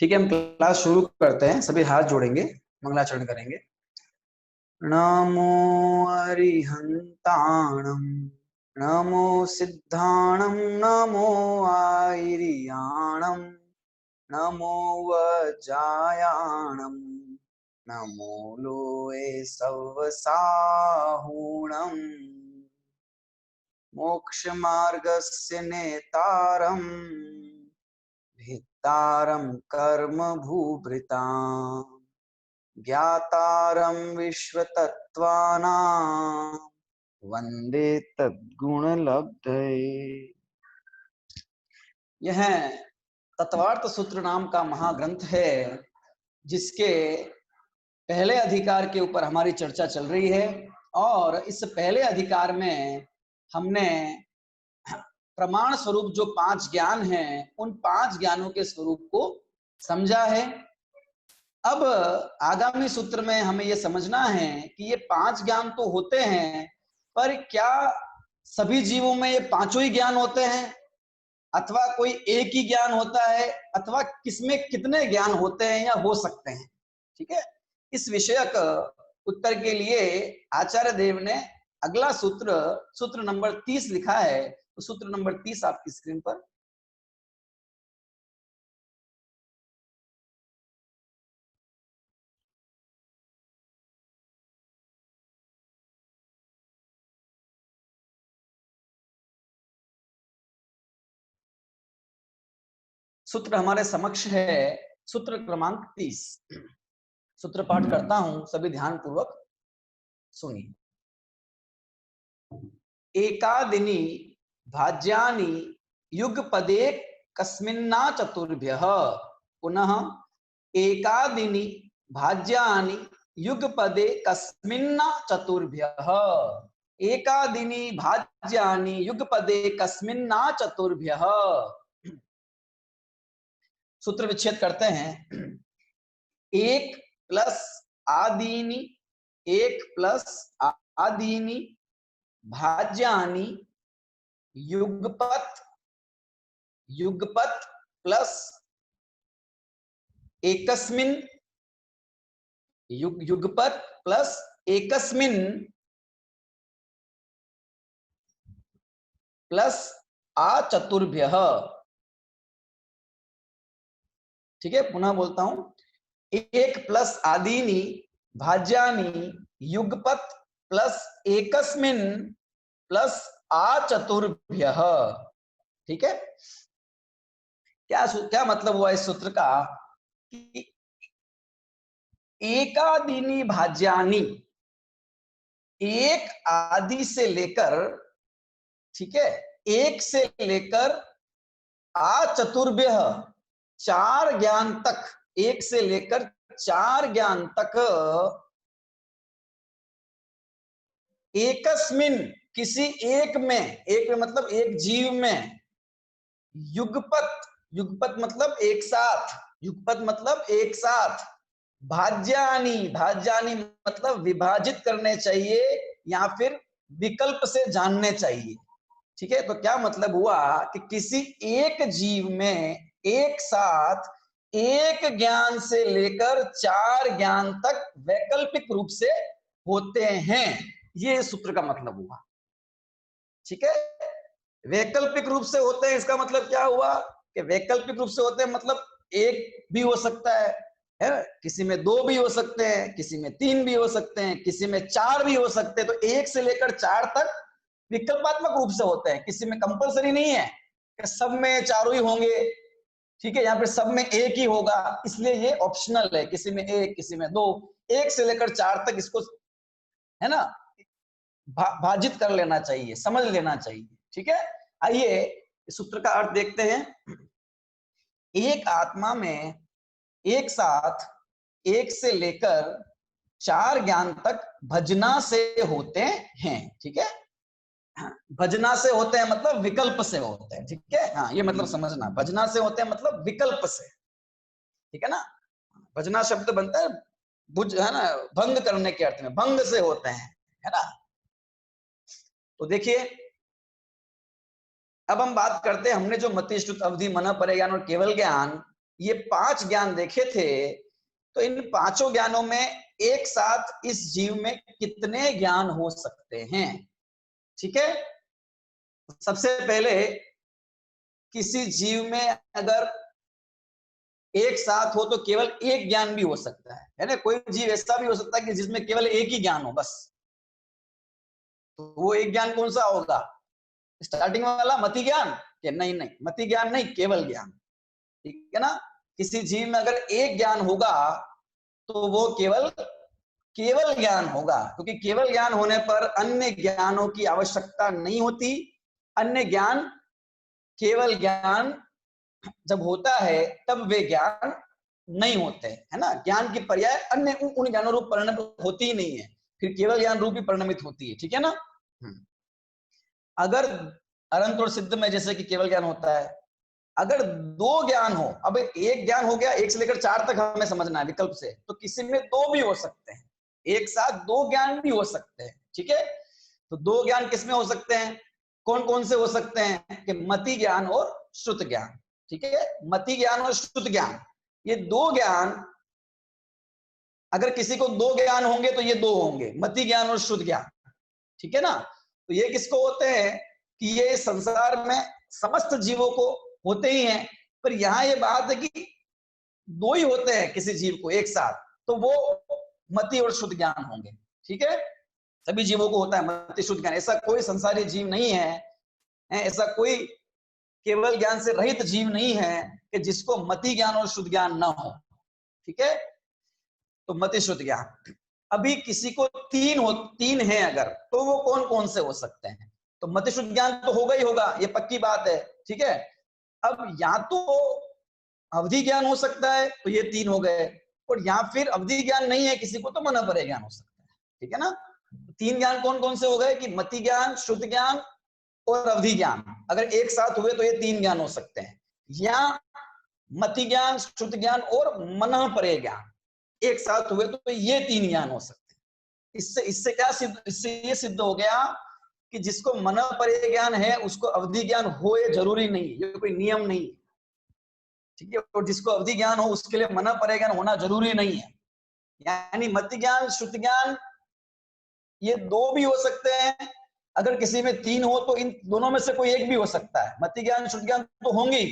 ठीक है, हम क्लास शुरू करते हैं। सभी हाथ जोड़ेंगे, मंगलाचरण करेंगे। नमो अरिहंताणं, नमो सिद्धाणं, नमो आयर्याणं, नमो वज्रायाणं, नमो लोए सवसाहुणम्, मोक्षमार्गस्य नेतारम्, भित्तारं कर्म भूभृताम्, ज्ञातारं विश्वतत्त्वानां, वंदे तद्गुणलब्धये। यह तत्वार्थ सूत्र नाम का महाग्रंथ है, जिसके पहले अधिकार के ऊपर हमारी चर्चा चल रही है। और इस पहले अधिकार में हमने प्रमाण स्वरूप जो 5 ज्ञान हैं, उन 5 ज्ञानों के स्वरूप को समझा है। अब आगामी सूत्र में हमें यह समझना है कि ये 5 ज्ञान तो होते हैं, पर क्या सभी जीवों में ये पांचों ही ज्ञान होते हैं, अथवा कोई एक ही ज्ञान होता है, अथवा किसमें कितने ज्ञान होते हैं या हो सकते हैं। ठीक है, इस विषयक उत्तर के लिए आचार्य देव ने अगला सूत्र, सूत्र नंबर 30 लिखा है। तो सूत्र नंबर 30 आपकी स्क्रीन पर। सूत्र हमारे समक्ष है, सूत्र क्रमांक 30। सूत्र पाठ करता हूं, सभी ध्यान पूर्वक सुनिए। एकादिनी भाज्यानि युगपदे कस्मिन्ना चतुर्भ्यः। पुनः एकादिनी भाज्यानि युगपदे कस्मिन्ना चतुर्भ्यः। एकादिनी भाज्यानि युगपदे कस्मिन्ना चतुर्भ्यः। सूत्र विच्छेद करते हैं। एक प्लस आदीनि, एक प्लस आदीनि भाज्यानि युगपत, युगपत प्लस एकस्मिन, युगपत प्लस एकस्मिन प्लस आचतुर्भ्यः। ठीक है, पुनः बोलता हूं। एक प्लस आदीनि भाज्यानि युगपत प्लस एकस्मिन प्लस आचतुर्भ्यः। ठीक है, क्या मतलब हुआ इस सूत्र का कि एकादिनी भाज्यानि, एक आदि से लेकर, ठीक है, एक से लेकर आचतुर्भ्य 4 ज्ञान तक, एक से लेकर 4 ज्ञान तक एकस्मिन किसी एक में, एक में मतलब एक जीव में, युगपत, युगपत मतलब एक साथ, युगपत मतलब एक साथ, भाज्यानि, भाज्यानि मतलब विभाजित करने चाहिए या फिर विकल्प से जानने चाहिए। ठीक है, तो क्या मतलब हुआ कि किसी एक जीव में एक साथ एक ज्ञान से लेकर 4 ज्ञान तक वैकल्पिक रूप से होते हैं, ये सूत्र का मतलब हुआ। ठीक है, वैकल्पिक रूप से होते हैं, इसका मतलब क्या हुआ कि वैकल्पिक रूप से होते हैं मतलब एक भी हो सकता है, किसी में 2 भी हो सकते हैं, किसी में 3 भी हो सकते हैं, किसी में 4 भी हो सकते हैं। तो 1 से लेकर 4 तक विकल्पात्मक रूप से होते हैं, किसी में कंपलसरी नहीं है कि सब में चारों ही होंगे। ठीक है, यहाँ पे सब में एक ही होगा, इसलिए ये ऑप्शनल है, किसी में 1, किसी में 2, 1 से लेकर 4 तक इसको, है ना, भाजित कर लेना चाहिए, समझ लेना चाहिए। ठीक है, आइए इस सूत्र का अर्थ देखते हैं। एक आत्मा में एक साथ 1 से लेकर 4 ज्ञान तक भजना से होते हैं। ठीक है, भजना से होते हैं मतलब विकल्प से होते हैं। ठीक है, हाँ, ये मतलब समझना, भजना से होते हैं मतलब विकल्प से। ठीक है ना, भजना शब्द बनता है बुझ, है ना, भंग करने के अर्थ में, भंग से होते हैं, है ना। तो देखिए, अब हम बात करते हैं, हमने जो मतिष्ठुत अवधि मन परज्ञान और केवल ज्ञान ये 5 ज्ञान देखे थे, तो इन पांचों ज्ञानों में एक साथ इस जीव में कितने ज्ञान हो सकते हैं? ठीक है, सबसे पहले किसी जीव में अगर एक साथ हो तो केवल एक ज्ञान भी हो सकता है ना? कोई जीव ऐसा भी हो सकता है कि जिसमें केवल एक ही ज्ञान हो बस, तो वो एक ज्ञान कौन सा होगा? स्टार्टिंग वाला मति ज्ञान? कि नहीं नहीं, मति ज्ञान नहीं, केवल ज्ञान, ठीक है ना? किसी जीव में अगर एक ज्ञान होगा तो वो केवल केवल ज्ञान होगा, क्योंकि केवल ज्ञान होने पर अन्य ज्ञानों की आवश्यकता नहीं होती। अन्य ज्ञान, केवल ज्ञान जब होता है तब वे ज्ञान नहीं होते, है ना? ज्ञान की पर्याय अन्य उन ज्ञानों रूप परिणमित होती ही नहीं है, फिर केवल ज्ञान रूप ही परिणमित होती है, ठीक है ना? अगर अनंत और सिद्ध में जैसे कि केवल ज्ञान होता है, अगर दो ज्ञान हो, अब एक ज्ञान हो गया, 1 से लेकर 4 तक हमें समझना है विकल्प से, तो किसी में दो भी हो सकते हैं, एक साथ दो ज्ञान भी हो सकते हैं, ठीक है? तो दो ज्ञान किसमें हो सकते हैं? कौन कौन से हो सकते हैं? कि मति ज्ञान और श्रुत ज्ञान, ठीक है? मति ज्ञान और श्रुत ज्ञान, ये दो ज्ञान, अगर किसी को दो ज्ञान होंगे तो ये दो होंगे, मति ज्ञान और श्रुत ज्ञान, ठीक है ना? तो ये किसको होते हैं? कि ये संसार में समस्त जीवों को होते ही हैं, पर यहाँ ये बात है कि दो ही होते हैं किसी जीव को एक साथ, तो वो मति और शुद्ध ज्ञान होंगे, ठीक है? सभी जीवों को होता है मति शुद्ध ज्ञान, ऐसा कोई संसारी जीव नहीं है, ऐसा कोई केवल ज्ञान से रहित जीव नहीं है कि जिसको मति ज्ञान और शुद्ध ज्ञान न हो, ठीक है? तो मति शुद्ध ज्ञान, अभी किसी को तीन है अगर, तो वो कौन कौन से हो सकते हैं? तो मति शुद्ध ज्ञान तो होगा ही होगा, ये पक्की बात है, ठीक है? अब या तो अवधि ज्ञान हो सकता है, तो ये 3 हो गए, और या फिर अवधि ज्ञान नहीं है किसी को तो मन परे ज्ञान हो सकता है, ठीक है ना? 3 ज्ञान कौन कौन से हो गए? कि मति ज्ञान, शुद्ध ज्ञान और अवधि ज्ञान, अगर एक साथ हुए तो ये 3 ज्ञान हो सकते हैं, या मति ज्ञान, शुद्ध ज्ञान और मन परे ज्ञान एक साथ हुए तो ये 3 ज्ञान हो सकते हैं। इससे क्या सिद्ध, इससे ये सिद्ध हो गया कि जिसको मन परे ज्ञान है उसको अवधि ज्ञान हो, ये जरूरी नहीं, ये कोई नियम नहीं, ठीक है? और जिसको अवधि ज्ञान हो उसके लिए मन परे ज्ञान होना जरूरी नहीं है। यानी मति ज्ञान, शुद्ध ज्ञान ये दो भी हो सकते हैं, अगर किसी में 3 हो तो इन दोनों में से कोई एक भी हो सकता है। मति ज्ञान, शुद्ध ज्ञान तो होंगे,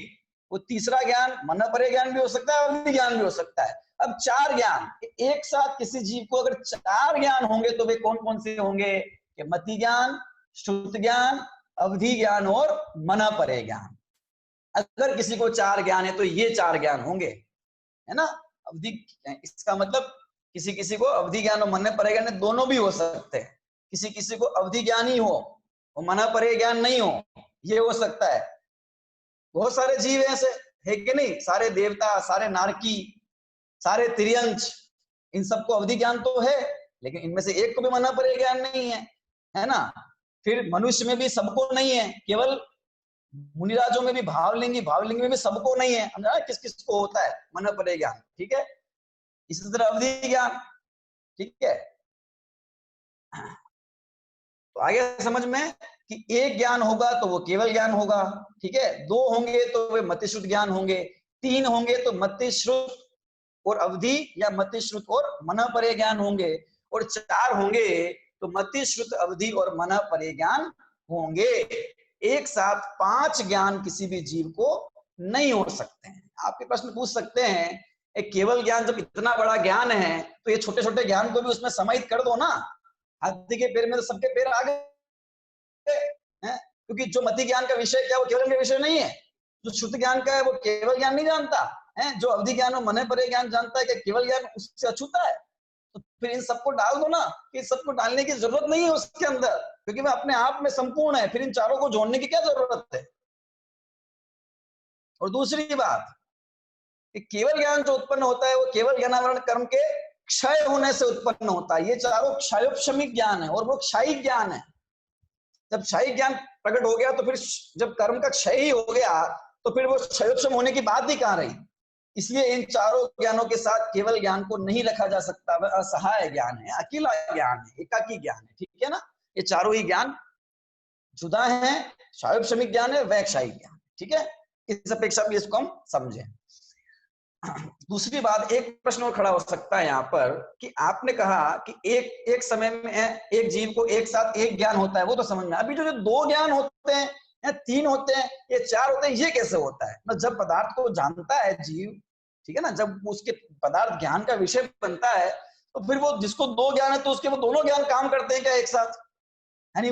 वो तीसरा ज्ञान मन परे ज्ञान भी हो सकता है, अवधि ज्ञान भी हो सकता है। अब 4 ज्ञान एक साथ किसी जीव को अगर 4 ज्ञान होंगे तो वे कौन कौन से होंगे? कि मति ज्ञान, शुद्ध ज्ञान, अवधि ज्ञान और मन परे ज्ञान। अगर किसी को 4 ज्ञान है तो ये 4 ज्ञान होंगे, है ना? अवधि, इसका मतलब किसी किसी को अवधि ज्ञान और मन परे ज्ञान दोनों भी हो सकते हैं, किसी किसी को अवधि ज्ञान ही हो और मन परे ज्ञान नहीं हो, ये हो सकता है। बहुत सारे जीव ऐसे है कि नहीं, सारे देवता, सारे नारकी, सारे तिर्यंच, इन सबको अवधि ज्ञान तो है, लेकिन इनमें से एक को भी मन परे ज्ञान नहीं है ना? फिर मनुष्य में भी सबको नहीं है, केवल मुनिराजों में भी भावलिंगी में भी सबको नहीं है, समझा? किस किस को होता है मन परे ज्ञान, ठीक है? इसी तरह अवधि ज्ञान, ठीक है? तो आगे समझ में कि एक ज्ञान होगा तो वो केवल ज्ञान होगा, ठीक है? 2 होंगे तो वे मति श्रुत ज्ञान होंगे, 3 होंगे तो मति श्रुत और अवधि या मति श्रुत और मन परे ज्ञान होंगे, और 4 होंगे तो मति श्रुत, अवधि और मन परे ज्ञान होंगे। एक साथ 5 ज्ञान किसी भी जीव को नहीं हो सकते हैं। आपके प्रश्न पूछ सकते हैं, एक केवल ज्ञान जब इतना बड़ा ज्ञान है तो ये छोटे छोटे ज्ञान को भी उसमें समाहित कर दो ना। हाथी के पैर में तो सबके पैर आ गए, क्योंकि जो मति ज्ञान का विषय क्या वो केवल का विषय नहीं है, जो शुद्ध ज्ञान का है वो केवल ज्ञान नहीं जानता है, जो अवधि ज्ञान और मन परे ज्ञान जानता है कि केवल ज्ञान उससे अछूता है। तो फिर इन सबको डाल दो ना, कि सबको डालने की जरूरत नहीं है उसके अंदर, क्योंकि वह अपने आप में संपूर्ण है, फिर इन चारों को जोड़ने की क्या जरूरत है? और दूसरी बात कि केवल ज्ञान जो उत्पन्न होता है वो केवल ज्ञानावरण कर्म के क्षय होने से उत्पन्न होता है। ये चारों क्षयोपशमिक ज्ञान है और वो क्षयी ज्ञान है। जब क्षयी ज्ञान प्रकट हो गया तो फिर जब कर्म का क्षय ही हो गया तो फिर वो क्षयोपशम होने की बात ही कहां रही? इसलिए इन चारों ज्ञानों के साथ केवल ज्ञान को नहीं रखा जा सकता, वह असहाय ज्ञान है, अकेला ज्ञान है, एकाकी ज्ञान है, ठीक है ना? ये चारों ही ज्ञान जुदा है, क्षयोपशमिक ज्ञान है, वह क्षयी ज्ञान, ठीक है? इस अपेक्षा भी इसको हम समझें। दूसरी बात, एक प्रश्न और खड़ा हो सकता है यहाँ पर कि आपने कहा कि एक समय में एक जीव को एक साथ एक ज्ञान होता है, वो तो समझ में। अभी जो दो ज्ञान होते हैं या तीन होते हैं या चार होते हैं, ये कैसे होता है? जब पदार्थ को जानता है जीव, ठीक है ना, जब उसके पदार्थ ज्ञान का विषय बनता है, तो फिर वो जिसको दो ज्ञान है तो उसके वो दोनों ज्ञान काम करते हैं क्या एक साथ? यानी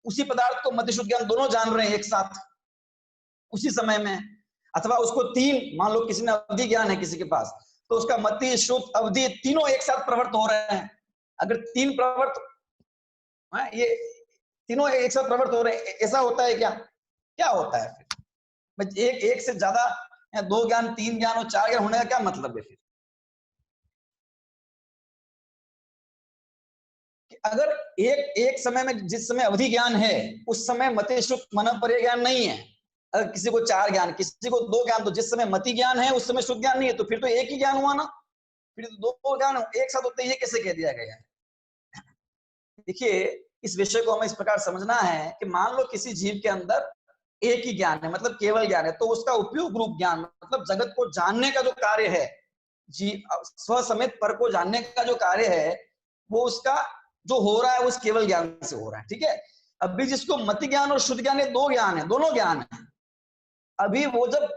उसी पदार्थ को मति शुद्ध ज्ञान दोनों जान रहे हैं एक साथ उसी समय में। अथवा उसको तीन, मान लो किसी ने अवधि ज्ञान है किसी के पास, तो उसका मति शुद्ध अवधि तीनों एक साथ प्रवृत्त हो रहे हैं। अगर तीन प्रवृत्त, ये तीनों एक साथ प्रवृत्त हो रहे हैं, ऐसा होता है क्या? क्या होता है फिर? एक से ज्यादा या दो ज्ञान, तीन ज्ञान और चार ज्ञान होने का क्या मतलब है फिर? कि अगर एक समय में, जिस समय अवधि ज्ञान है उस समय मति शुद्ध मन पर्य ज्ञान नहीं है। अगर किसी को चार ज्ञान, किसी को दो ज्ञान, तो जिस समय मति ज्ञान है उस समय शुद्ध ज्ञान नहीं है, तो फिर तो एक ही ज्ञान हुआ ना। फिर तो दो ज्ञान एक साथ होते हैं, ये कैसे कह दिया गया है? देखिए, इस विषय को हमें इस प्रकार समझना है कि मान लो किसी जीव के अंदर एक ही ज्ञान है, मतलब केवल ज्ञान है, तो उसका उपयोग रूप ज्ञान, मतलब जगत को जानने का जो कार्य है, जीव स्व समेत पर को जानने का जो कार्य है, वो उसका जो हो रहा है उस केवल ज्ञान से हो रहा है, ठीक है। अभी जिसको मति ज्ञान और शुद्ध ज्ञान, दो ज्ञान है, दोनों ज्ञान है। अभी वो जब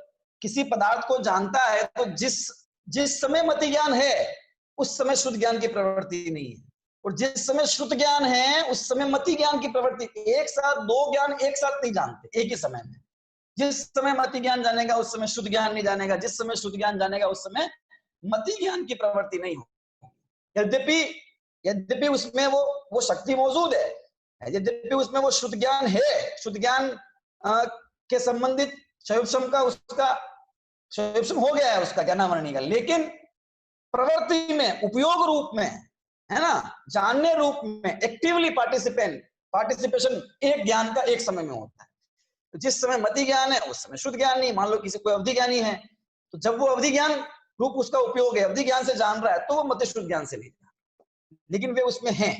किसी पदार्थ को जानता है तो जिस समय मति ज्ञान है उस समय शुद्ध ज्ञान की प्रवृत्ति नहीं है, और जिस समय शुद्ध ज्ञान है उस समय मति ज्ञान की प्रवृत्ति। एक साथ दो ज्ञान एक साथ नहीं जानते एक ही समय में। जिस समय मति ज्ञान जानेगा उस समय शुद्ध ज्ञान नहीं जानेगा, जिस समय शुद्ध ज्ञान जानेगा उस समय मति ज्ञान की प्रवृत्ति नहीं होगी। यद्यपि यद्यपि उसमें वो शक्ति मौजूद है, यद्यपि उसमें वो शुद्ध ज्ञान है, शुद्ध ज्ञान के संबंधित शैवसम का उसका शैवसम हो गया है, उसका ज्ञानावरणी का, लेकिन प्रवृत्ति में, उपयोग रूप में, है ना, जानने रूप में, एक्टिवली पार्टिसिपेशन एक ज्ञान का एक समय में होता है। तो जिस समय मति ज्ञान है उस समय शुद्ध ज्ञान नहीं। मान लो किसी कोई अवधि ज्ञानी है, तो जब वो अवधि ज्ञान रूप उसका उपयोग है, अवधि ज्ञान से जान रहा है, तो वो मति शुद्ध ज्ञान से नहीं, लेकिन वे उसमें हैं,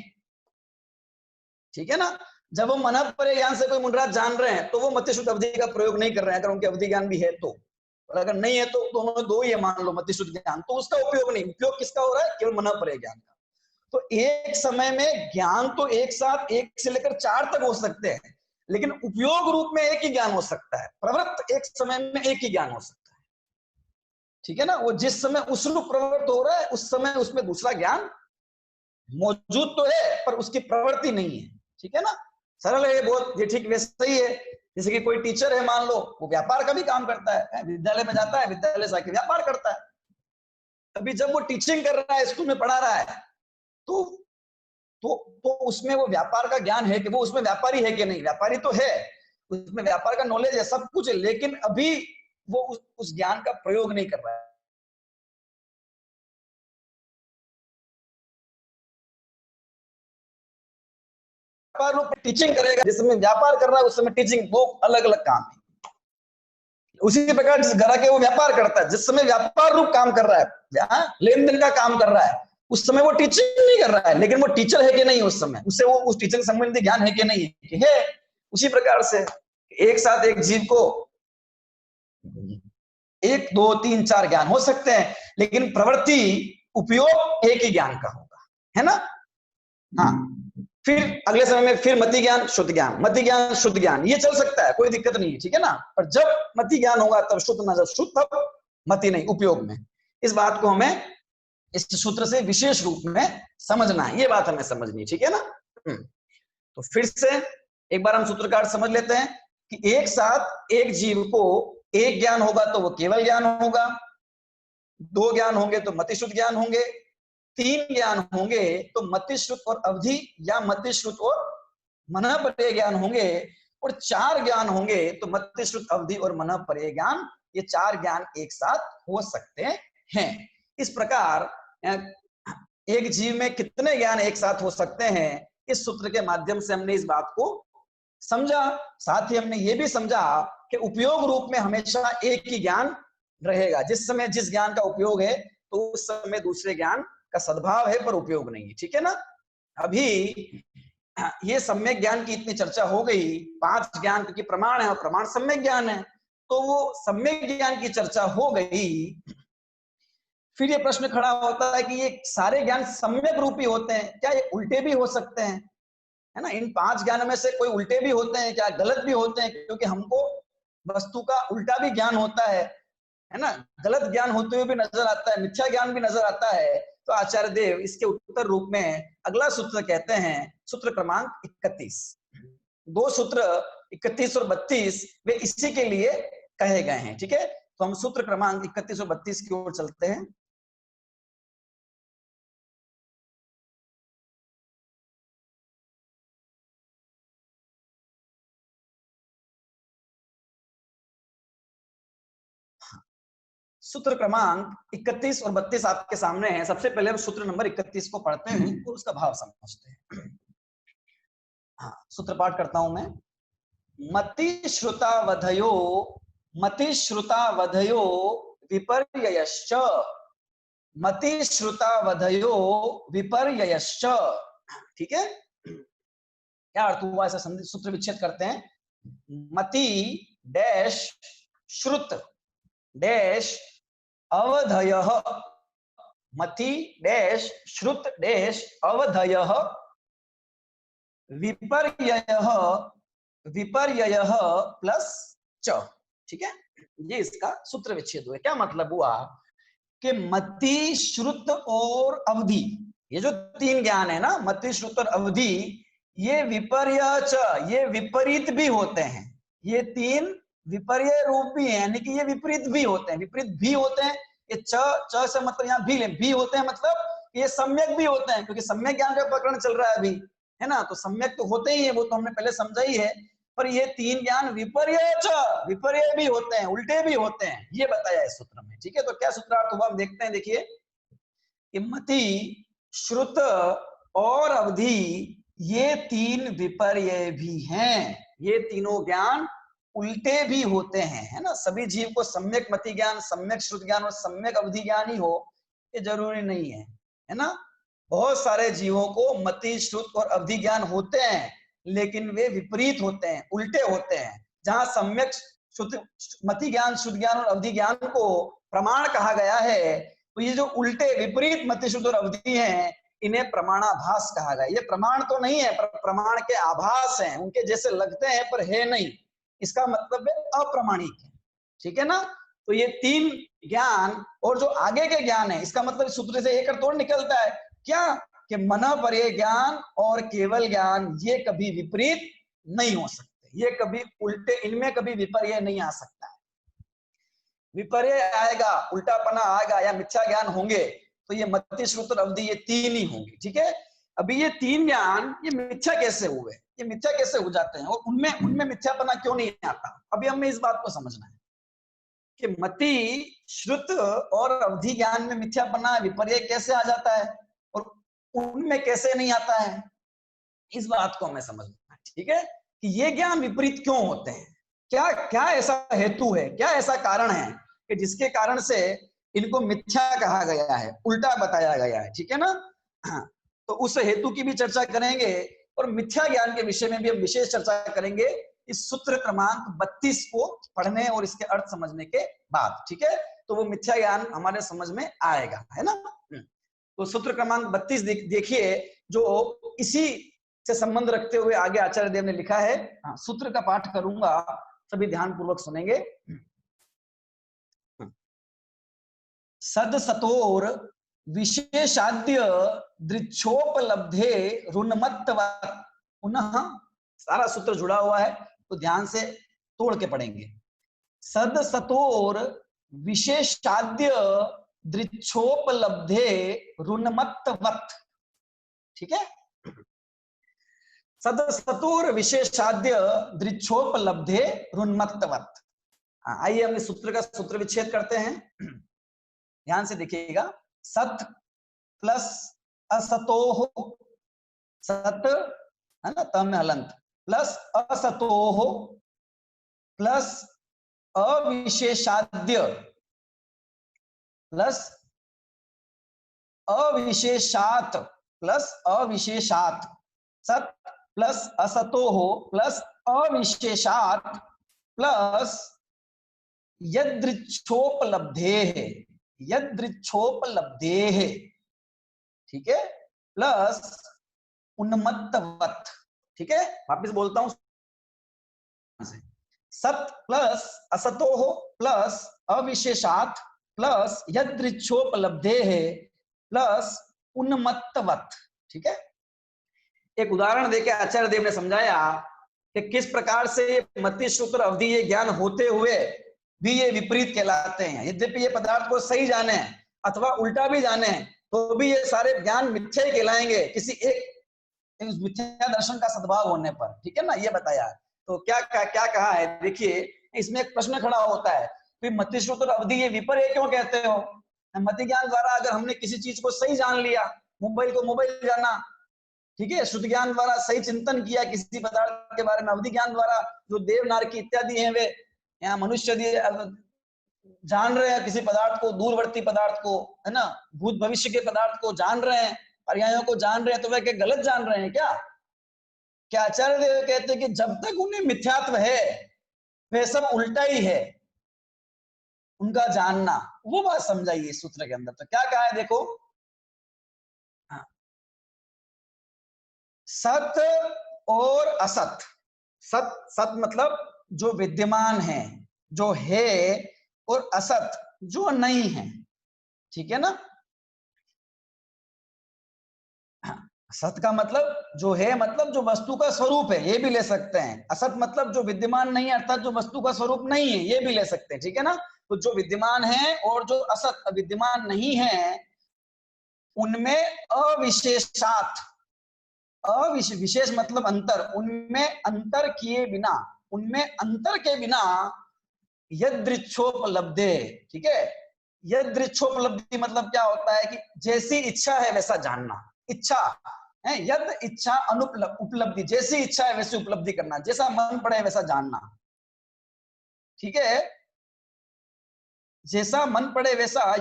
ठीक है ना। जब वो मन पर्य ज्ञान से कोई मुंडराज जान रहे हैं तो वो मति शुद्ध अवधि का प्रयोग नहीं कर रहे हैं, अगर उनके अवधि ज्ञान भी है तो। और अगर नहीं है तो दोनों दो ही है, मान लो मति शुद्ध ज्ञान, तो उसका उपयोग नहीं। उपयोग किसका हो रहा है? केवल मन पर्य ज्ञान का। तो एक समय में ज्ञान तो एक साथ एक से लेकर चार तक हो सकते हैं, लेकिन उपयोग रूप में एक ही ज्ञान हो सकता है। प्रवृत्त एक समय में एक ही ज्ञान हो सकता है, ठीक है ना। वो जिस समय उस रूप प्रवृत्त हो रहा है उस समय उसमें दूसरा ज्ञान मौजूद तो है पर उसकी प्रवृत्ति नहीं है, ठीक है ना। सरल है बहुत, ये ठीक वैसे ही है जैसे कि कोई टीचर है, मान लो वो व्यापार का भी काम करता है, विद्यालय में जाता है, विद्यालय से आके व्यापार करता है। अभी जब वो टीचिंग कर रहा है, स्कूल में पढ़ा रहा है, तो तो उसमें वो व्यापार का ज्ञान है कि वो उसमें व्यापारी है कि नहीं? व्यापारी तो है, उसमें व्यापार का नॉलेज है, सब कुछ है, लेकिन अभी वो उस ज्ञान का प्रयोग नहीं कर रहा है। टीचिंग करेगा, जिस समय व्यापार कर रहा है उस समय टीचिंग, दो अलग अलग काम है। उसी प्रकार जिस घर के वो व्यापार करता है, जिस समय व्यापार रूप काम कर रहा है, लेन देन का काम कर रहा है, उस समय वो टीचिंग नहीं कर रहा है, लेकिन वो टीचर है कि नहीं उस समय, उससे वो उस टीचिंग संबंधी ज्ञान है कि नहीं है। उसी प्रकार से एक साथ एक जीव को एक दो तीन चार ज्ञान हो सकते हैं, लेकिन प्रवृत्ति उपयोग एक ही ज्ञान का होगा, है ना। हाँ, फिर अगले समय में फिर मति ज्ञान शुद्ध ज्ञान, मति ज्ञान शुद्ध ज्ञान, ये चल सकता है, कोई दिक्कत नहीं है, ठीक है ना। पर जब मति ज्ञान होगा तब शुद्ध ना, जब शुद्ध तब मति नहीं, उपयोग में। इस बात को हमें इस सूत्र से विशेष रूप में समझना है, ये बात हमें समझनी है, ठीक है ना। तो फिर से एक बार हम सूत्रकार समझ लेते हैं कि एक साथ एक जीव को एक ज्ञान होगा तो वो केवल ज्ञान होगा, दो ज्ञान होंगे तो मति शुद्ध ज्ञान होंगे, तीन ज्ञान होंगे तो मति शुद्ध और अवधि या मति शुद्ध और मन पर्य ज्ञान होंगे, और चार ज्ञान होंगे तो मति शुद्ध अवधि और मन पर्य ज्ञान, ये चार ज्ञान एक साथ हो सकते हैं। इस प्रकार एक जीव में कितने ज्ञान एक साथ हो सकते हैं, इस सूत्र के माध्यम से हमने इस बात को समझा। साथ ही हमने ये भी समझा कि उपयोग रूप में हमेशा एक ही ज्ञान रहेगा, जिस समय जिस ज्ञान का उपयोग है तो उस समय दूसरे ज्ञान का सद्भाव है पर उपयोग नहीं है, ठीक है ना। अभी ये सम्यक ज्ञान की इतनी चर्चा हो गई, पांच ज्ञान क्योंकि प्रमाण है और प्रमाण सम्यक ज्ञान है, तो वो सम्यक ज्ञान की चर्चा हो गई। फिर ये प्रश्न खड़ा होता है कि ये सारे ज्ञान सम्यक रूपी होते हैं क्या, ये उल्टे भी हो सकते हैं, है ना? इन 5 ज्ञान में से कोई उल्टे भी होते हैं क्या, गलत भी होते हैं? क्योंकि हमको वस्तु का उल्टा भी ज्ञान होता है ना? गलत ज्ञान होते हुए भी नजर आता है, मिथ्या ज्ञान भी नजर आता है। तो आचार्य देव इसके उत्तर रूप में अगला सूत्र कहते हैं, सूत्र क्रमांक 31। 2 सूत्र 31 और 32 वे इसी के लिए कहे गए हैं, ठीक है? तो हम सूत्र क्रमांक 31 और 32 की ओर चलते हैं। सूत्र क्रमांक 31 और 32 आपके सामने है। सबसे पहले हम सूत्र नंबर 31 को पढ़ते हैं और उसका भाव समझते हैं। हाँ, सूत्र पाठ करता हूं मैं। मति श्रुता वधयो विपर्ययश्च, मति श्रुता वधयो विपर्ययश्च। ठीक है, क्या अर्थ हुआ? ऐसा सूत्र विच्छेद करते हैं। मति डैश श्रुत डैश अवधयः, मति डैश श्रुत डैश अवधयः विपर्ययः विपर्ययः प्लस च। ठीक है, ये इसका सूत्र विच्छेद हुआ। क्या मतलब हुआ कि मति श्रुत और अवधि, ये जो 3 ज्ञान है ना, मति श्रुत और अवधि, ये विपर्य च, ये विपरीत भी होते हैं। ये 3 विपर्य रूप भी है, यानी कि ये विपरीत भी होते हैं, विपरीत भी होते हैं। ये च से मतलब यहाँ भी होते हैं, मतलब ये सम्यक भी होते हैं, क्योंकि सम्यक ज्ञान का प्रकरण चल रहा है अभी, है ना? तो सम्यक तो होते ही है, वो तो हमने पहले समझा ही है। पर ये 3 ज्ञान विपर्य विपर्य भी होते हैं, उल्टे भी होते हैं, ये बताया इस सूत्र में। ठीक है, तो क्या सूत्रार्थ हुआ हम देखते हैं। देखिए कि मति श्रुत और अवधि ये 3 विपर्य भी हैं, ये तीनों ज्ञान उल्टे भी होते हैं, है ना? सभी जीव को सम्यक मति ज्ञान, सम्यक श्रुत ज्ञान और सम्यक अवधि ज्ञान ही हो, ये जरूरी नहीं है ना? बहुत सारे जीवों को मति श्रुत और अवधि ज्ञान होते हैं, लेकिन वे विपरीत होते हैं, उल्टे होते हैं। जहां सम्यक मति ज्ञान, शुद्ध ज्ञान और अवधि ज्ञान को प्रमाण कहा गया है, तो ये जो उल्टे विपरीत मति शुद्ध और अवधि हैं, इन्हें प्रमाणाभास कहा गया। ये प्रमाण तो नहीं है, पर प्रमाण के आभास हैं, उनके जैसे लगते हैं पर है नहीं, इसका मतलब है अप्रमाणिक है। ठीक है ना? तो ये 3 ज्ञान और जो आगे के ज्ञान है, इसका मतलब सूत्र से एक तोड़ निकलता है क्या कि मन पर्य ज्ञान और केवल ज्ञान ये कभी विपरीत नहीं हो सकते, ये कभी उल्टे, इनमें कभी विपर्य नहीं आ सकता है। विपर्य आएगा, उल्टापना आएगा या मिथ्या ज्ञान होंगे तो ये मति श्रुत और अवधि, ये 3 ही होंगे। ठीक है, अभी ये 3 ज्ञान ये मिथ्या कैसे हुए, ये मिथ्या कैसे हो जाते हैं और उनमें मिथ्यापना क्यों नहीं आता? अभी हमें इस बात को समझना है कि मति श्रुत और अवधि ज्ञान में मिथ्यापना, विपर्य कैसे आ जाता है और उनमें कैसे नहीं आता है, इस बात को हमें समझना है। ठीक है, कि ये ज्ञान विपरीत क्यों होते हैं, क्या क्या ऐसा हेतु है, क्या ऐसा कारण है कि जिसके कारण से इनको मिथ्या कहा गया है, उल्टा बताया गया है। ठीक है ना? तो उस हेतु की भी चर्चा करेंगे और मिथ्या ज्ञान के विषय में भी हम विशेष चर्चा करेंगे इस सूत्र क्रमांक 32 को पढ़ने और इसके अर्थ समझने के बाद। ठीक है, तो वो मिथ्या ज्ञान हमारे समझ में आएगा, है ना? तो सूत्र क्रमांक 32 देखिए, जो इसी से संबंध रखते हुए आगे आचार्य देव ने लिखा है। सूत्र का पाठ करूंगा, सभी ध्यान पूर्वक सुनेंगे। सद सतोर विशेषाद्य दृच्छोपलब्धे ऋणमत्तवत्, पुनः सारा सूत्र जुड़ा हुआ है तो ध्यान से तोड़ के पढ़ेंगे। सद सतोर विशेषाद्य दृच्छोपलब्धे ऋणमत्तवत्। ठीक है, सद सतोर विशेषाद्य दृच्छोपलब्धे ऋणमत्तवत्। आइए हम इस सूत्र का सूत्र विच्छेद करते हैं, ध्यान से देखिएगा। सत प्लस असतोह, सत है ना, तम में हलंत, प्लस असतोह प्लस अविशेषाद्य प्लस अविशेषात प्लस अविशेषात, सत प्लस असतोह प्लस अविशेषात प्लस यदृच्छोपलब्धे, यदृच्छोपलब्धेः, ठीक है, प्लस उन्मत्तवत्, ठीक है, वापस बोलता हूं, सत प्लस असतोः प्लस अविशेषात् प्लस यदृच्छोपलब्धेः प्लस उन्मत्तवत्, ठीक है। एक उदाहरण देके आचार्य देव ने समझाया कि किस प्रकार से मति सूत्र अवधि ये ज्ञान होते हुए भी ये विपरीत कहलाते हैं। यद्यपि ये पदार्थ को सही जाने अथवा उल्टा भी जाने तो भी ये सारे ज्ञान मिथ्या ही कहलाएंगे किसी एक मिथ्या दर्शन का सद्भाव होने पर, ठीक है ना, ये बताया। तो क्या कहा है, देखिए इसमें एक प्रश्न खड़ा होता है, तो मति सूत्र अवधि ये विपर्य क्यों कहते हो? मति ज्ञान द्वारा अगर हमने किसी चीज को सही जान लिया, मोबाइल को मोबाइल जाना, ठीक है, शुद्ध ज्ञान द्वारा सही चिंतन किया किसी पदार्थ के बारे में, अवधि ज्ञान द्वारा जो देव नारकी इत्यादि हैं वे यहाँ मनुष्य जान रहे हैं किसी पदार्थ को, दूरवर्ती पदार्थ को, है ना, भूत भविष्य के पदार्थ को जान रहे हैं, पर्यायों को जान रहे हैं, तो वे क्या गलत जान रहे हैं क्या? क्या आचार्य देव कहते हैं कि जब तक उन्हें मिथ्यात्व है वे सब उल्टा ही है उनका जानना, वो बात समझाइए सूत्र के अंदर। तो क्या कहा है देखो, सत और असत, सत मतलब जो विद्यमान है, जो है, और असत जो नहीं है, ठीक है ना। सत का मतलब जो है, मतलब जो वस्तु का स्वरूप है, ये भी ले सकते हैं। असत मतलब जो विद्यमान नहीं है, अर्थात जो वस्तु का स्वरूप नहीं है, ये भी ले सकते हैं, ठीक है ना। तो जो विद्यमान है और जो असत विद्यमान नहीं है, उनमें अविशेषात, विशेष मतलब अंतर, उनमें अंतर किए बिना, उनमें अंतर के बिना यदृच्छोपलब्धे, ठीक है। यदृच्छोपलब्धि मतलब क्या होता है कि जैसी इच्छा है वैसा जानना, इच्छा है, यद इच्छा उपलब्धि, जैसी इच्छा है वैसी उपलब्धि करना, जैसा मन पड़े वैसा जानना, ठीक है, जैसा मन पड़े वैसा।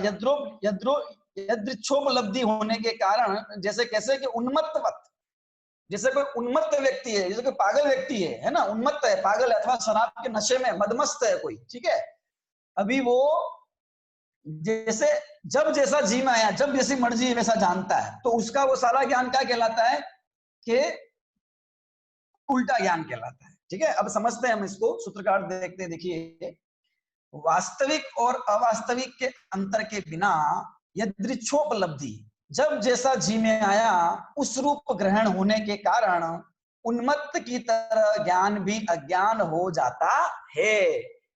यदृच्छोपलब्धि होने के कारण, जैसे कैसे कि उन्मत्तवत, जैसे कोई उन्मत्त व्यक्ति है, जैसे कोई पागल व्यक्ति है ना, उन्मत्त है, पागल है, अथवा शराब के नशे में मदमस्त है कोई, ठीक है, अभी वो जैसे जब जैसा जी में आया, जब जैसी मर्जी वैसा जानता है, तो उसका वो सारा ज्ञान क्या कहलाता है कि उल्टा ज्ञान कहलाता है, ठीक है। अब समझते हैं हम इसको, सूत्रकार देखते हैं, देखिए, वास्तविक और अवास्तविक के अंतर के बिना यदृच्छोपलब्धि, जब जैसा जी में आया उस रूप ग्रहण होने के कारण उन्मत्त की तरह ज्ञान भी अज्ञान हो जाता है।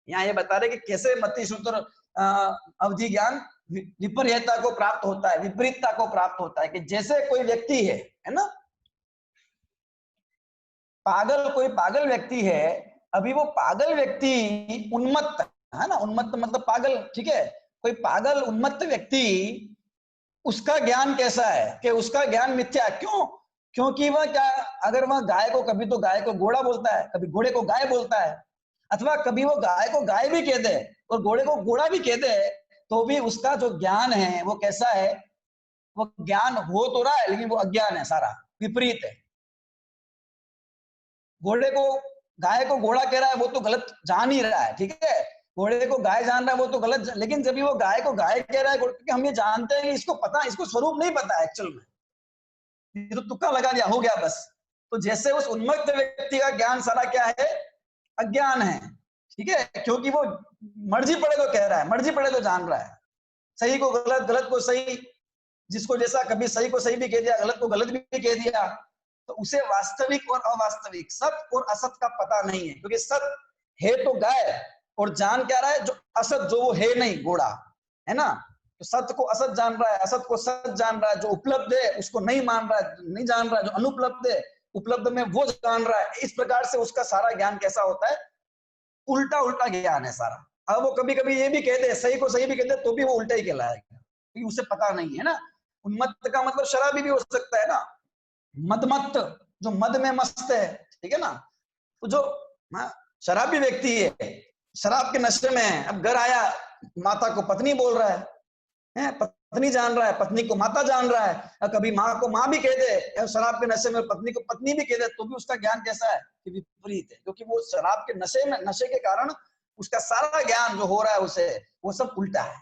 यहाँ ये बता रहे कि कैसे मति सूत्र अवधि ज्ञान विपर्यता को प्राप्त होता है, विपरीतता को प्राप्त होता है, कि जैसे कोई व्यक्ति है ना, पागल, कोई पागल व्यक्ति है, अभी वो पागल व्यक्ति उन्मत्त है ना, उन्मत्त मतलब पागल, ठीक है, कोई पागल उन्मत्त व्यक्ति, उसका ज्ञान कैसा है कि उसका ज्ञान मिथ्या, क्यों? क्योंकि वह क्या, अगर वह गाय को, कभी तो गाय को घोड़ा बोलता है, कभी घोड़े को गाय बोलता है, अथवा कभी वो गाय को गाय भी कह दे और घोड़े को घोड़ा भी कह दे, तो भी उसका जो ज्ञान है वो कैसा है, वो ज्ञान हो तो रहा है लेकिन वो अज्ञान है, सारा विपरीत है। घोड़े को, गाय को घोड़ा कह रहा है वो तो गलत जान ही रहा है, ठीक है, घोड़े को गाय जान रहा है वो तो गलत, लेकिन जब वो गाय को गाय कह रहा है, क्योंकि हम ये जानते हैं कि इसको पता, इसको स्वरूप नहीं पता है एक्चुअल में, ये तो तुक्का लगा दिया, हो गया बस। तो जैसे उस उन्मत्त व्यक्ति का ज्ञान सारा क्या है, अज्ञान है, ठीक है, क्योंकि वो मर्जी पड़े तो कह रहा है, मर्जी पड़े तो जान रहा है, सही को गलत, गलत को सही, जिसको जैसा, कभी सही को सही भी कह दिया, गलत को गलत भी कह दिया, तो उसे वास्तविक और अवास्तविक, सत और असत का पता नहीं है, क्योंकि सत है तो गाय, और जान क्या रहा है जो असत, जो वो है नहीं, घोड़ा है ना, तो सत्य को असत जान रहा है, असत को सत जान रहा है, जो उपलब्ध है उसको नहीं मान रहा है, नहीं जान रहा है, जो अनुपलब्ध है उपलब्ध में वो जान रहा है। इस प्रकार से उसका सारा ज्ञान कैसा होता है, उल्टा उल्टा ज्ञान है सारा। अब वो कभी कभी ये भी कह दे, सही को सही भी कह दे, तो भी वो उल्टा ही कहलाएगा, क्योंकि उसे पता नहीं है ना। उन्मत्त का मतलब शराबी भी हो सकता है ना, मदमत्त जो मद में मस्त है, ठीक है ना, तो जो शराबी व्यक्ति है, शराब के नशे में है, अब घर आया, माता को पत्नी बोल रहा है, पत्नी जान रहा है, पत्नी को माता जान रहा है, कभी माँ को माँ भी कह दे, शराब के नशे में पत्नी को पत्नी भी कह दे, तो भी उसका ज्ञान कैसा है कि विपरीत है, क्योंकि वो शराब के नशे में, नशे के कारण उसका सारा ज्ञान जो हो रहा है उसे, वो सब उल्टा है।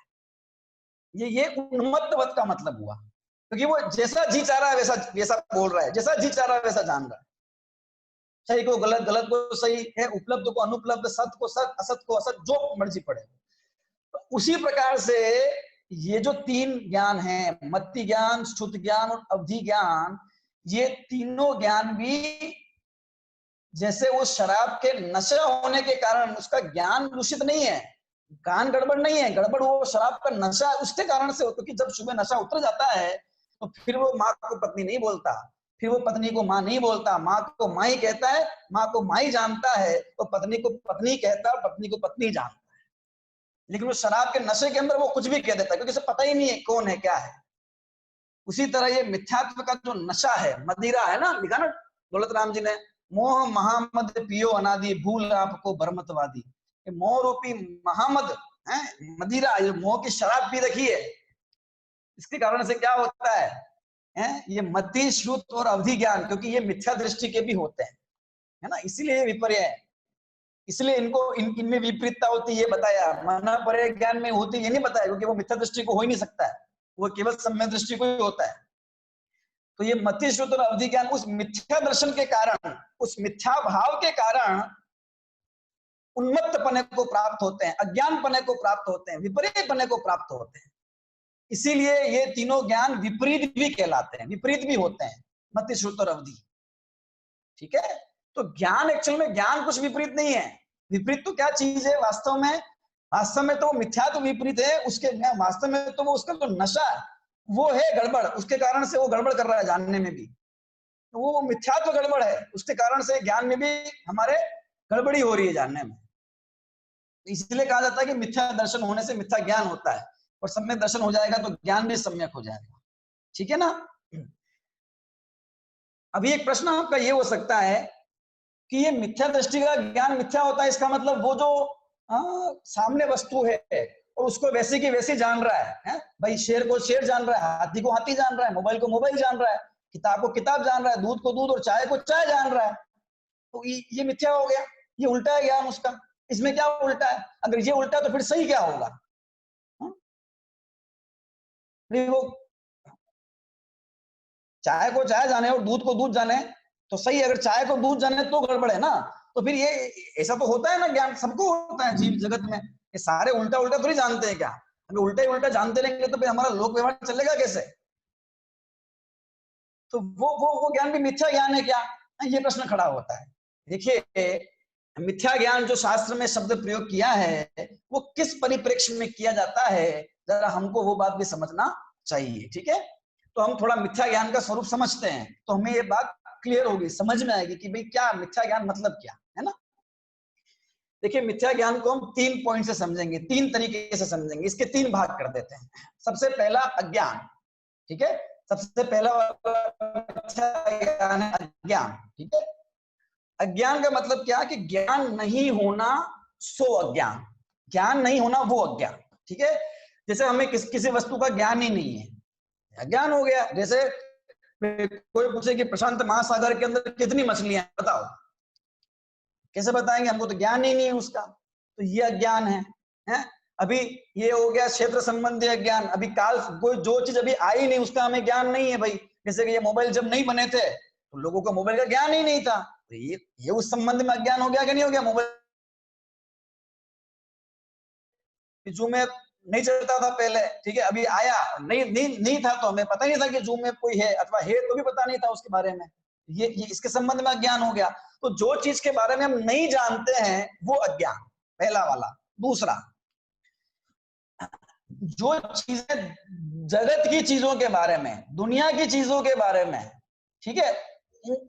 ये उन्मत्तवत का मतलब हुआ, क्योंकि वो जैसा जी चाह रहा है वैसा वैसा बोल रहा है, जैसा जी चाह रहा है वैसा जान रहा है, सही को गलत, गलत को सही है, उपलब्ध को अनुपलब्ध, सत्य को सत्य, असत को असत, जो मर्जी पड़े। तो उसी प्रकार से ये जो तीन ज्ञान है, मत्ती ज्ञान, श्रुत ज्ञान और अवधि ज्ञान, ये तीनों ज्ञान भी जैसे वो शराब के नशा होने के कारण उसका ज्ञान दूषित नहीं है, ज्ञान गड़बड़ नहीं है, गड़बड़ वो शराब का नशा उसके कारण से हो, क्योंकि जब सुबह नशा उतर जाता है तो फिर वो माँ को पत्नी नहीं बोलता, फिर वो पत्नी को माँ नहीं बोलता, माँ को माँ ही कहता है, माँ को माँ ही जानता है, तो पत्नी को पत्नी कहता है, पत्नी को पत्नी जानता है। लेकिन वो शराब के नशे के अंदर वो कुछ भी कह देता है, क्योंकि उसे पता ही नहीं है कौन है क्या है। उसी तरह ये मिथ्यात्व का जो नशा है, मदिरा है ना, लिखा ना दौलत राम जी ने, मोह महामद पियो अनादि, भूल आपको भ्रमतवादी। मोह रूपी महामद है, मदिरा, ये मोह की शराब पी रखी है, इसके कारण से क्या होता है, ये मति, श्रुत और अवधि ज्ञान, क्योंकि ये मिथ्या दृष्टि के भी होते हैं, है ना, इसीलिए ये विपर्य है, इसलिए इनको इनमें विपरीतता होती है, ये बताया। माना पर्याय ज्ञान में होती ये नहीं बताया, क्योंकि वो मिथ्या दृष्टि को हो ही नहीं सकता है, वो केवल सम्यक दृष्टि को ही होता है। तो ये मति, श्रुत और अवधि ज्ञान उस मिथ्या दर्शन के कारण, उस मिथ्या भाव के कारण उन्मत्त पने को प्राप्त होते हैं, अज्ञान पने को प्राप्त होते हैं, विपरीत पने को प्राप्त होते हैं। इसीलिए ये तीनों ज्ञान विपरीत भी कहलाते हैं, विपरीत भी होते हैं, मति, श्रुत और अवधि। ठीक है, तो ज्ञान एक्चुअल में ज्ञान कुछ विपरीत नहीं है। विपरीत तो क्या चीज है वास्तव में, वास्तव में तो वो मिथ्या तो विपरीत है, उसके वास्तव में तो वो उसका जो नशा है वो है गड़बड़, उसके कारण से वो गड़बड़ कर रहा है जानने में भी, तो वो मिथ्या तो गड़बड़ है, उसके कारण से ज्ञान में भी हमारे गड़बड़ी हो रही है जानने में। इसलिए कहा जाता है कि मिथ्या दर्शन होने से मिथ्या ज्ञान होता है, और सम्यक दर्शन हो जाएगा तो ज्ञान भी सम्यक हो जाएगा। ठीक है ना। अभी एक प्रश्न आपका ये हो सकता है कि ये मिथ्या दृष्टि का ज्ञान मिथ्या होता है, इसका मतलब वो जो सामने वस्तु है और उसको वैसे की वैसे जान रहा है, भाई शेर को शेर जान रहा है, हाथी को हाथी जान रहा है, मोबाइल को मोबाइल जान रहा है, किताब को किताब जान रहा है, दूध को दूध और चाय को चाय जान रहा है, तो ये मिथ्या हो गया, ये उल्टा है ज्ञान उसका। इसमें क्या उल्टा है? अगर ये उल्टा है तो फिर सही क्या होगा? वो चाय को चाय जाने और दूध को दूध जाने तो सही, अगर चाय को दूध जाने तो गड़बड़ है ना। तो फिर ये ऐसा तो होता है ना, ज्ञान सबको होता है जीव जगत में, ये सारे उल्टा उल्टा थोड़ी जानते हैं क्या? अगर उल्टा ही उल्टा जानते रहेंगे तो फिर हमारा लोक व्यवहार चलेगा कैसे? तो वो ज्ञान भी मिथ्या ज्ञान है क्या? ये प्रश्न खड़ा होता है। देखिए, मिथ्या ज्ञान जो शास्त्र में शब्द प्रयोग किया है वो किस परिप्रेक्ष्य में किया जाता है, जरा हमको वो बात भी समझना चाहिए। ठीक है, तो हम थोड़ा मिथ्या ज्ञान का स्वरूप समझते हैं तो हमें ये बात क्लियर होगी, समझ में आएगी कि भाई क्या मिथ्या ज्ञान मतलब क्या है ना। देखिए, मिथ्या ज्ञान को हम 3 पॉइंट से समझेंगे, 3 तरीके से समझेंगे, इसके 3 भाग कर देते हैं। सबसे पहला अज्ञान, ठीक है, सबसे पहला ज्ञान है अज्ञान। ठीक है, अज्ञान का मतलब क्या कि ज्ञान नहीं होना सो अज्ञान, ज्ञान नहीं होना वो अज्ञान। ठीक है, जैसे हमें किसी वस्तु का ज्ञान ही नहीं है, अज्ञान हो गया। जैसे कोई पूछे कि प्रशांत महासागर के अंदर कितनी मछलियां हैं बताओ, कैसे बताएंगे, हमको तो ज्ञान ही नहीं है उसका, तो ये अज्ञान है? अभी ये हो गया क्षेत्र संबंधी अज्ञान। अभी काल कोई जो चीज अभी आई नहीं उसका हमें ज्ञान नहीं है भाई, जैसे कि ये मोबाइल जब नहीं बने थे तो लोगों को मोबाइल का ज्ञान ही नहीं था, तो ये उस संबंध में अज्ञान हो गया कि नहीं हो गया? मोबाइल जूम ऐप नहीं चलता था पहले, ठीक है, अभी आया, नहीं था तो हमें पता ही नहीं था कि जूम ऐप कोई है, अथवा है तो भी पता नहीं था उसके बारे में, ये इसके संबंध में अज्ञान हो गया। तो जो चीज के बारे में हम नहीं जानते हैं वो अज्ञान, पहला वाला। दूसरा, जो चीजें जगत की चीजों के बारे में, दुनिया की चीजों के बारे में, ठीक है,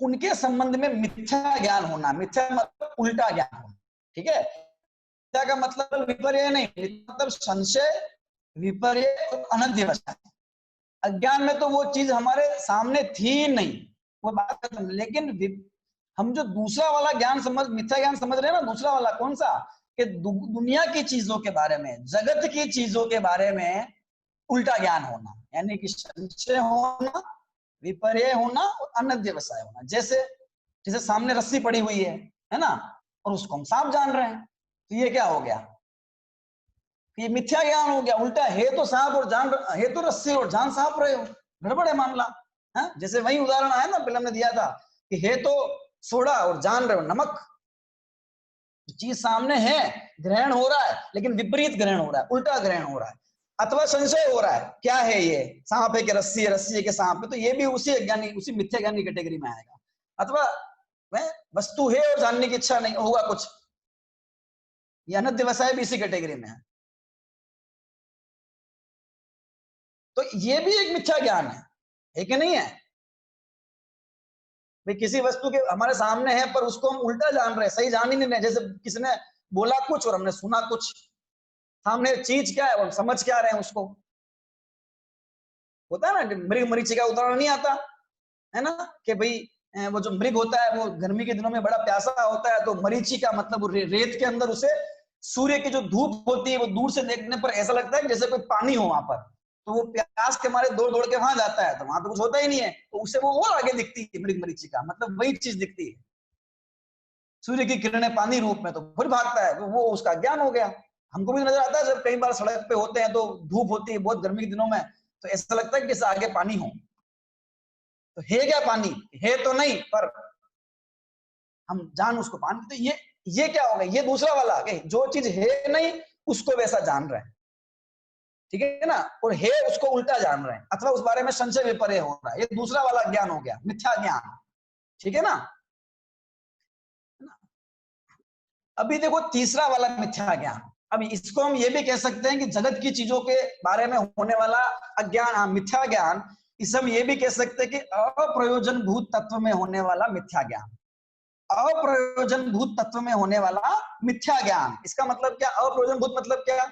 उनके संबंध में मिथ्या ज्ञान होना। मिथ्या मतलब उल्टा ज्ञान होना। ठीक है, मिथ्या का मतलब विपर्य नहीं, मतलब संशय, विपर्य और अनध्यवसाय। अज्ञान में तो वो चीज हमारे सामने थी नहीं, वो बात खत्म। लेकिन हम जो दूसरा वाला ज्ञान समझ, मिथ्या ज्ञान समझ रहे हैं ना, दूसरा वाला कौन सा, कि दुनिया की चीजों के बारे में, जगत की चीजों के बारे में उल्टा ज्ञान होना, यानी कि संशय होना, विपर्य होना और अनध्यवसाय होना। जैसे जैसे सामने रस्सी पड़ी हुई है ना, और उसको हम सांप जान रहे हैं, तो ये क्या हो गया? ये मिथ्या ज्ञान हो गया। उल्टा है तो सांप और जान, है तो रस्सी और जान सांप रहे हो, गड़बड़ है मामला। हाँ, जैसे वही उदाहरण आया ना पहले हमने दिया था कि है तो सोडा और जान रहे हो नमक। चीज सामने है, ग्रहण हो रहा है, लेकिन विपरीत ग्रहण हो रहा है, उल्टा ग्रहण हो रहा है, अथवा संशय हो रहा है क्या है ये, सांप है कि रस्सी है, रस्सी है कि सांप है, तो ये भी उसी अज्ञानी, उसी मिथ्या ज्ञान की कैटेगरी में आएगा। अथवा वह वस्तु है और जानने की इच्छा नहीं होगा कुछ, ये अनद्य व्यवसाय भी इसी कैटेगरी में है। तो ये भी एक मिथ्या ज्ञान है कि नहीं है? भाई किसी वस्तु के हमारे सामने है पर उसको हम उल्टा जान रहे हैं, सही जान ही नहीं रहे। जैसे किसी ने बोला कुछ और हमने सुना कुछ, सामने चीज क्या है और समझ क्या रहे हैं उसको। होता है ना, मृग मरीचिका का उदाहरण नहीं आता है ना, कि भाई वो जो मृग होता है वो गर्मी के दिनों में बड़ा प्यासा होता है, तो मरीचिका मतलब रेत के अंदर उसे सूर्य की जो धूप होती है वो दूर से देखने पर ऐसा लगता है जैसे कोई पानी हो वहां पर, तो वो प्यास के मारे दौड़ दौड़ के वहां जाता है, तो वहां तो कुछ होता ही नहीं है, तो उसे वो और आगे दिखती है मृग मरीचिका, मतलब वही चीज दिखती है, सूर्य की किरणें पानी रूप में, तो फिर भागता है, वो उसका ज्ञान हो गया। हमको भी नजर आता है जब कई बार सड़क पे होते हैं तो धूप होती है बहुत गर्मी के दिनों में, तो ऐसा लगता है कि आगे पानी हो, तो है क्या पानी, है तो नहीं पर हम जान उसको पानी, तो ये क्या होगा, ये दूसरा वाला कि जो चीज है नहीं उसको वैसा जान रहे हैं, ठीक है ना, और है उसको उल्टा जान रहे हैं, अथवा उस बारे में संशय विपर्य हो रहा है, ये दूसरा वाला ज्ञान हो गया, मिथ्या ज्ञान, ठीक है ना। अभी देखो तीसरा वाला मिथ्या ज्ञान, अब इसको हम ये भी कह सकते हैं कि जगत की चीजों के बारे में होने वाला अज्ञान, मिथ्या ज्ञान, इसे हम ये भी कह सकते हैं कि अप्रयोजन भूत तत्व में होने वाला मिथ्या ज्ञान, अप्रयोजन भूत तत्व में होने वाला मिथ्या ज्ञान। इसका मतलब क्या, अप्रयोजन भूत मतलब क्या,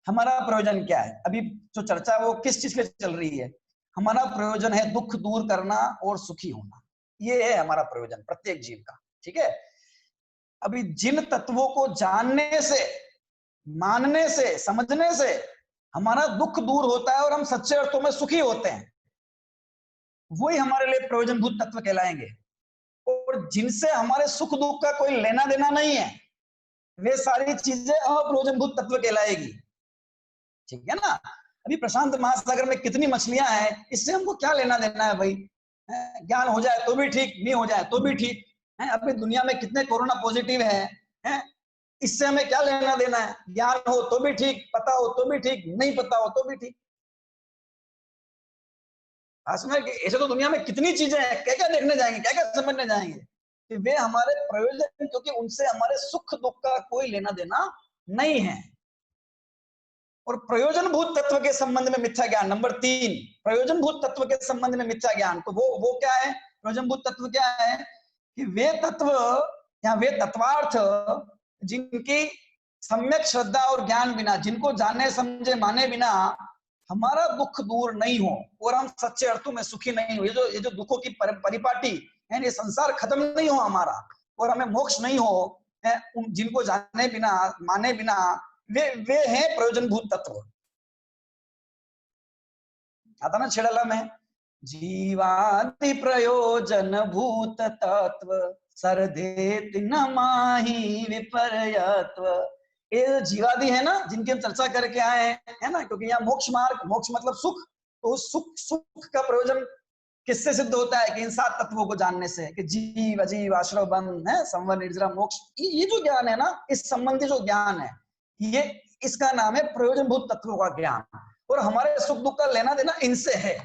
हमारा प्रयोजन क्या है, अभी जो चर्चा वो किस चीज पे चल रही है, हमारा प्रयोजन है दुख दूर करना और सुखी होना, ये है हमारा प्रयोजन प्रत्येक जीव का, ठीक है। अभी जिन तत्वों को जानने से, मानने से, समझने से हमारा दुख दूर होता है और हम सच्चे अर्थों में सुखी होते हैं, वही हमारे लिए प्रयोजनभूत तत्व कहलाएंगे। और जिनसे हमारे सुख दुख का कोई लेना देना नहीं है, वे सारी चीजें अप्रयोजनभूत तत्व कहलाएगी, ठीक है ना। अभी प्रशांत महासागर में कितनी मछलियां हैं, इससे हमको क्या लेना देना है भाई, ज्ञान हो जाए तो भी ठीक, नहीं हो जाए तो भी ठीक है। अभी दुनिया में कितने कोरोना पॉजिटिव है, इससे हमें क्या लेना देना है, ज्ञान हो तो भी ठीक, पता हो तो भी ठीक, नहीं पता हो तो भी ठीक। ऐसे तो दुनिया में कितनी चीजें हैं, क्या क्या देखने जाएंगे, क्या क्या समझने जाएंगे, कि वे हमारे प्रयोजन, क्योंकि उनसे हमारे सुख दुख का कोई लेना देना नहीं है। और प्रयोजनभूत तत्व के संबंध में मिथ्या ज्ञान नंबर 3, प्रयोजनभूत तत्व के संबंध में मिथ्या ज्ञान, तो वो क्या है, प्रयोजनभूत तत्व क्या है, कि वे तत्व या वे तत्वार्थ जिनकी सम्यक श्रद्धा और ज्ञान बिना, जिनको जाने समझे माने बिना हमारा दुख दूर नहीं हो और हम सच्चे अर्थों में सुखी नहीं हो, ये जो दुखों की परिपाटी है, ये संसार खत्म नहीं हो हमारा और हमें मोक्ष नहीं हो, जिनको जाने बिना माने बिना वे हैं प्रयोजनभूत तत्व। आता ना छेड़ला में, जीवादि प्रयोजन भूत तत्व सरधेति न माही विपर्यत्व। ये जीवादि है ना जिनकी हम चर्चा करके आए हैं, है ना, क्योंकि यहाँ मोक्ष मार्ग, मोक्ष मतलब सुख, तो सुख का प्रयोजन किससे सिद्ध होता है, कि इन 7 तत्वों को जानने से, कि जीव अजीव आश्रव बंध है संवर निर्जरा मोक्ष, ये जो ज्ञान है ना, इस संबंधी जो ज्ञान है, ये इसका नाम है प्रयोजनभूत तत्वों का ज्ञान, और हमारे सुख दुख का लेना देना इनसे है।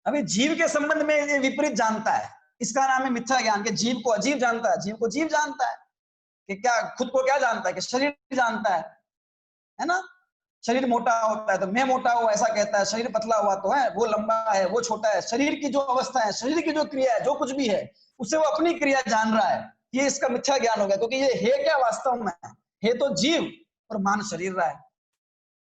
अभी जीव के संबंध में ये विपरीत जानता है, इसका नाम है मिथ्या ज्ञान, के जीव को अजीव जानता है, जीव को जीव जानता है, कि क्या खुद को क्या जानता है, कि शरीर जानता है ना, शरीर मोटा होता है तो मैं मोटा हुआ ऐसा कहता है, शरीर पतला हुआ तो है वो लंबा है वो छोटा है, शरीर की जो अवस्था है, शरीर की जो क्रिया है, जो कुछ भी है उसे वो अपनी क्रिया जान रहा है, ये इसका मिथ्या ज्ञान हो गया, क्योंकि ये है क्या वास्तव में, है तो जीव और मान शरीर रहा है।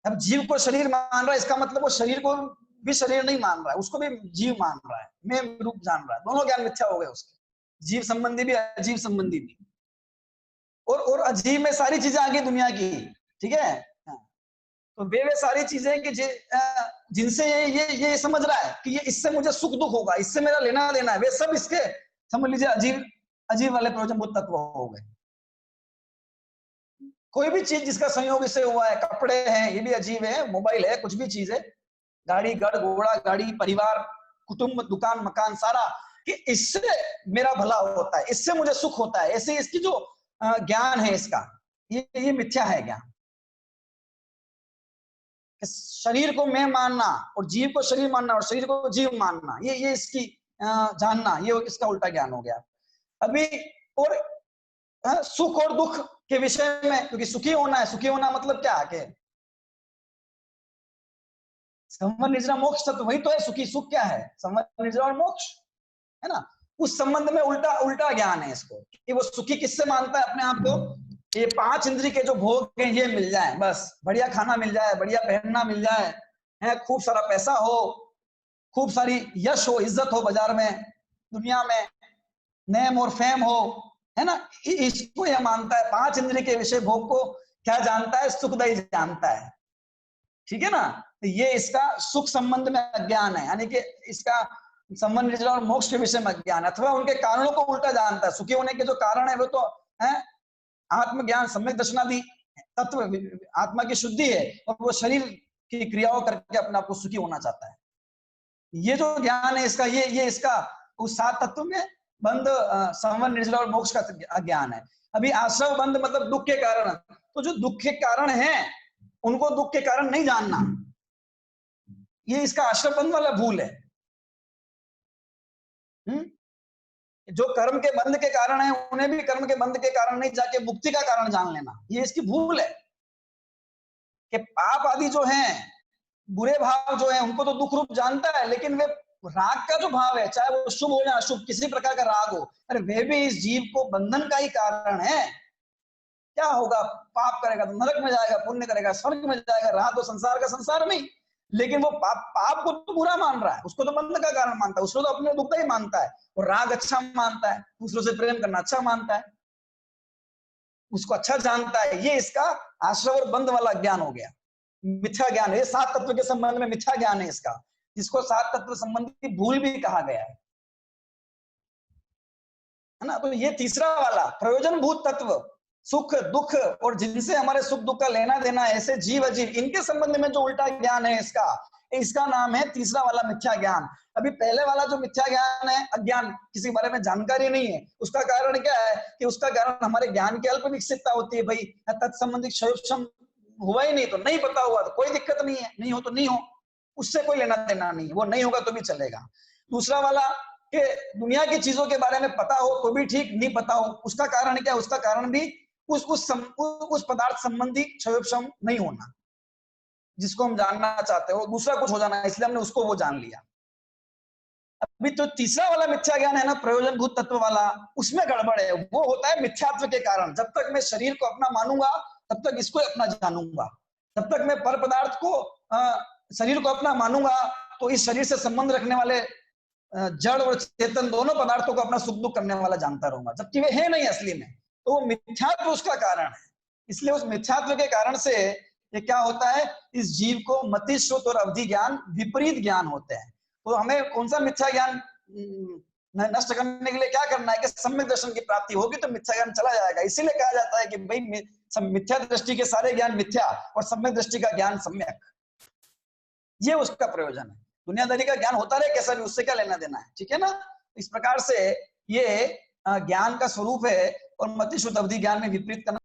अब जीव को शरीर मान रहा है, इसका मतलब वो शरीर को भी शरीर नहीं मान रहा है, उसको भी जीव मान रहा है, मैं रूप जान रहा है, दोनों ज्ञान मिथ्या हो गए उसके, जीव संबंधी भी अजीव संबंधी भी, और अजीब में सारी चीजें आ गई दुनिया की, ठीक है। तो वे सारी चीजें कि जिनसे ये समझ रहा है कि ये इससे मुझे सुख दुख होगा, इससे मेरा लेना देना है, वे सब इसके समझ लीजिए अजीब अजीब वाले प्रयोजनभूत तत्व हो गए। कोई भी चीज जिसका संयोग इससे हुआ है, कपड़े हैं, ये भी अजीब है, मोबाइल है, कुछ भी चीज है, गाड़ी, गढ़, घोड़ा, गाड़ी, परिवार, कुटुंब, दुकान, मकान, सारा, कि इससे मेरा भला होता है, इससे मुझे सुख होता है, ऐसे इसकी जो ज्ञान है इसका, ये मिथ्या है ज्ञान। शरीर को मैं मानना और जीव को शरीर मानना और शरीर को जीव मानना, ये इसकी जानना, ये इसका उल्टा ज्ञान हो गया। अभी और सुख और दुख के विषय में, क्योंकि सुखी होना है, सुखी होना मतलब क्या है, संवर निद्रा मोक्ष तो वही तो है सुखी। सुख क्या है, संवर निद्रा और मोक्ष है ना। उस संबंध में उल्टा उल्टा ज्ञान है इसको, कि वो सुखी किससे मानता है अपने आप को, ये 5 इंद्रिय के जो भोग हैं ये मिल जाए, बस बढ़िया खाना मिल जाए, बढ़िया पहनना मिल जाए, है, खूब सारा पैसा हो, खूब सारी यश हो, इज्जत हो बाजार में, दुनिया में नेम और फेम हो, है ना, इसको यह मानता है। 5 इंद्रिय के विषय भोग को क्या जानता है, सुखदायी जानता है, ठीक है ना। तो ये इसका सुख संबंध में अज्ञान है, यानी कि इसका संबंध निद्रा और मोक्ष के विषय में अज्ञान, अथवा उनके कारणों को उल्टा जानता है। सुखी होने के जो कारण है वो तो है आत्मज्ञान, सम्यक दर्शनादि तत्व, आत्मा की शुद्धि है, और वो शरीर की क्रियाओं करके अपने आप को सुखी होना चाहता है। ये जो ज्ञान है इसका, ये इसका उस 7 तत्व में बंध, संवर, निर्जला और मोक्ष का ज्ञान है। अभी आश्रव बंध मतलब दुख के कारण, तो जो दुख के कारण है उनको दुख के कारण नहीं जानना, ये इसका आश्रव बंध वाला भूल है। जो कर्म के बंध के कारण है उन्हें भी कर्म के बंध के कारण नहीं जाके मुक्ति का कारण जान लेना, ये इसकी भूल है। कि पाप आदि जो हैं, बुरे भाव जो हैं, उनको तो दुख रूप जानता है, लेकिन वे राग का जो भाव है, चाहे वो शुभ हो या अशुभ, किसी प्रकार का राग हो, अरे वे भी इस जीव को बंधन का ही कारण है। क्या होगा, पाप करेगा तो नरक में जाएगा, पुण्य करेगा स्वर्ग में जाएगा, रहा तो संसार का संसार में ही। लेकिन वो पाप को तो बुरा मान रहा है, उसको तो बंधन का कारण मानता है, उसको तो अपने दुख ही मानता है, और राग अच्छा मानता है, दूसरों से प्रेम करना अच्छा मानता है, उसको अच्छा जानता है। ये इसका आश्रव और बंध वाला ज्ञान हो गया, मिथ्या ज्ञान है। 7 तत्व के संबंध में मिथ्या ज्ञान है इसका, जिसको 7 तत्व संबंधी भूल भी कहा गया है ना। तो ये तीसरा वाला प्रयोजन भूत तत्व, सुख दुख और जिनसे हमारे सुख दुख का लेना देना, ऐसे जीव अजीव, इनके संबंध में जो उल्टा ज्ञान है इसका नाम है तीसरा वाला मिथ्या ज्ञान। अभी पहले वाला जो मिथ्या ज्ञान है, अज्ञान, किसी बारे में जानकारी नहीं है, उसका कारण क्या है कि उसका कारण हमारे ज्ञान की अल्प विकसितता होती है। भाई तत्संबंधी क्षयोक्षम हुआ ही नहीं तो नहीं पता हुआ तो कोई दिक्कत नहीं है, नहीं हो तो नहीं हो, उससे कोई लेना देना नहीं, वो नहीं होगा तो भी चलेगा। दूसरा वाला कि दुनिया की चीजों के बारे में पता हो तो भी ठीक, नहीं पता हो, उसका कारण क्या, उसका कारण भी उस पदार्थ संबंधी क्षयोक्षम नहीं होना, जिसको हम जानना चाहते हो, दूसरा कुछ हो जाना, इसलिए हमने उसको वो जान लिया। अभी तो तीसरा वाला मिथ्या ज्ञान है ना, प्रयोजन भूत तत्व वाला, उसमें गड़बड़ है। वो होता है मिथ्यात्व के कारण। जब तक मैं शरीर को अपना मानूंगा तब तक इसको अपना जानूंगा, जब तक मैं पर पदार्थ को शरीर को अपना मानूंगा तो इस शरीर से संबंध रखने वाले जड़ और चेतन दोनों पदार्थों को अपना सुख दुख करने वाला जानता रहूंगा, जबकि वे है नहीं असली में। तो वो मिथ्यात्व उसका कारण है। इसलिए उस मिथ्यात्व के कारण से ये क्या होता है, इस जीव को मति, श्रुत और अवधि ज्ञान विपरीत ज्ञान होते हैं। तो हमें कौन सा मिथ्या ज्ञान नष्ट करने के लिए क्या करना है कि सम्यक दर्शन की प्राप्ति होगी तो मिथ्या ज्ञान चला जाएगा। इसीलिए कहा जाता है कि भाई मिथ्या दृष्टि के सारे ज्ञान मिथ्या और सम्यक दृष्टि का ज्ञान सम्यक, ये उसका प्रयोजन है। दुनियादारी का ज्ञान होता रहे कैसा भी, उससे क्या लेना देना है, ठीक है ना। इस प्रकार से ये ज्ञान का स्वरूप है, और मति, श्रुत, अवधि ज्ञान में विपरीत करना